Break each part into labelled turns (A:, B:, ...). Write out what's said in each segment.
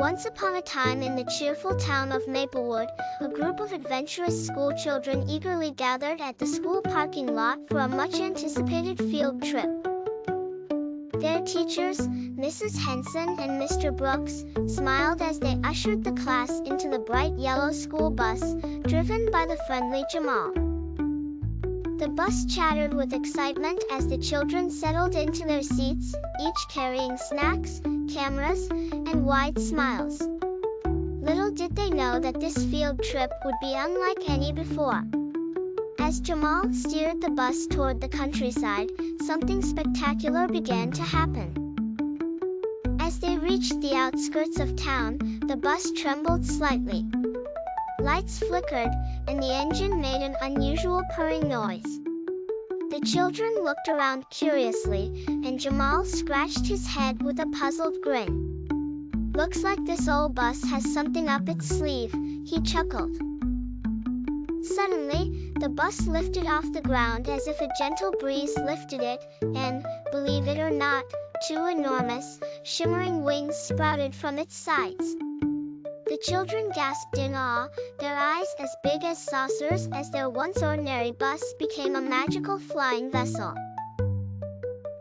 A: Once upon a time in the cheerful town of Maplewood, a group of adventurous schoolchildren eagerly gathered at the school parking lot for a much-anticipated field trip. Their teachers, Mrs. Henson and Mr. Brooks, smiled as they ushered the class into the bright yellow school bus, driven by the friendly Jamal. The bus chattered with excitement as the children settled into their seats, each carrying snacks, cameras, and wide smiles. Little did they know that this field trip would be unlike any before. As Jamal steered the bus toward the countryside, something spectacular began to happen. As they reached the outskirts of town, the bus trembled slightly. Lights flickered, and the engine made an unusual purring noise. The children looked around curiously, and Jamal scratched his head with a puzzled grin. "Looks like this old bus has something up its sleeve," he chuckled. Suddenly, the bus lifted off the ground as if a gentle breeze lifted it, and, believe it or not, two enormous, shimmering wings sprouted from its sides. The children gasped in awe, their eyes as big as saucers as their once ordinary bus became a magical flying vessel.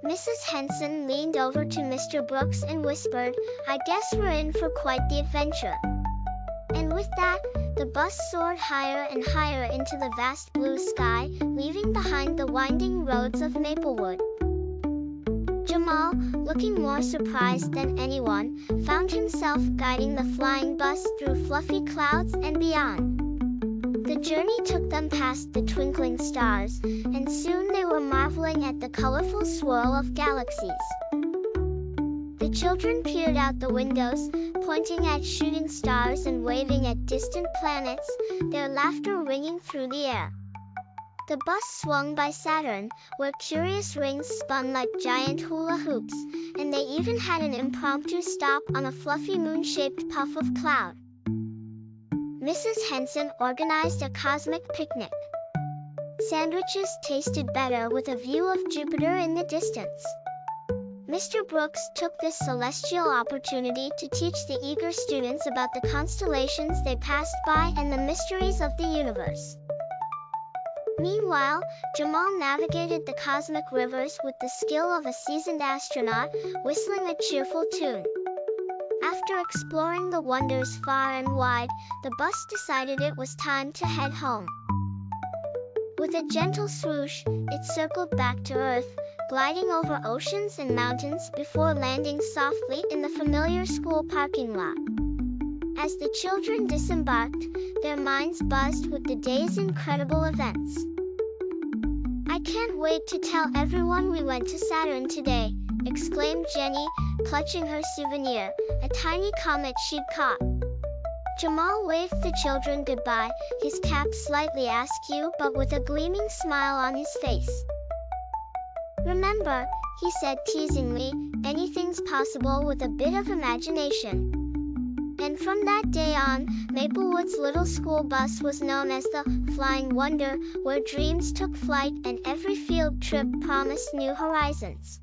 A: Mrs. Henson leaned over to Mr. Brooks and whispered, "I guess we're in for quite the adventure." And with that, the bus soared higher and higher into the vast blue sky, leaving behind the winding roads of Maplewood. Jamal, looking more surprised than anyone, found himself guiding the flying bus through fluffy clouds and beyond. The journey took them past the twinkling stars, and soon they were marveling at the colorful swirl of galaxies. The children peered out the windows, pointing at shooting stars and waving at distant planets, their laughter ringing through the air. The bus swung by Saturn, where curious rings spun like giant hula hoops, and they even had an impromptu stop on a fluffy moon-shaped puff of cloud. Mrs. Henson organized a cosmic picnic. Sandwiches tasted better with a view of Jupiter in the distance. Mr. Brooks took this celestial opportunity to teach the eager students about the constellations they passed by and the mysteries of the universe. Meanwhile, Jamal navigated the cosmic rivers with the skill of a seasoned astronaut, whistling a cheerful tune. After exploring the wonders far and wide, the bus decided it was time to head home. With a gentle swoosh, it circled back to Earth, gliding over oceans and mountains before landing softly in the familiar school parking lot. As the children disembarked, their minds buzzed with the day's incredible events. "I can't wait to tell everyone we went to Saturn today," exclaimed Jenny, clutching her souvenir, a tiny comet she'd caught. Jamal waved the children goodbye, his cap slightly askew but with a gleaming smile on his face. "Remember," he said teasingly, "anything's possible with a bit of imagination." And from that day on, Maplewood's little school bus was known as the Flying Wonder, where dreams took flight and every field trip promised new horizons.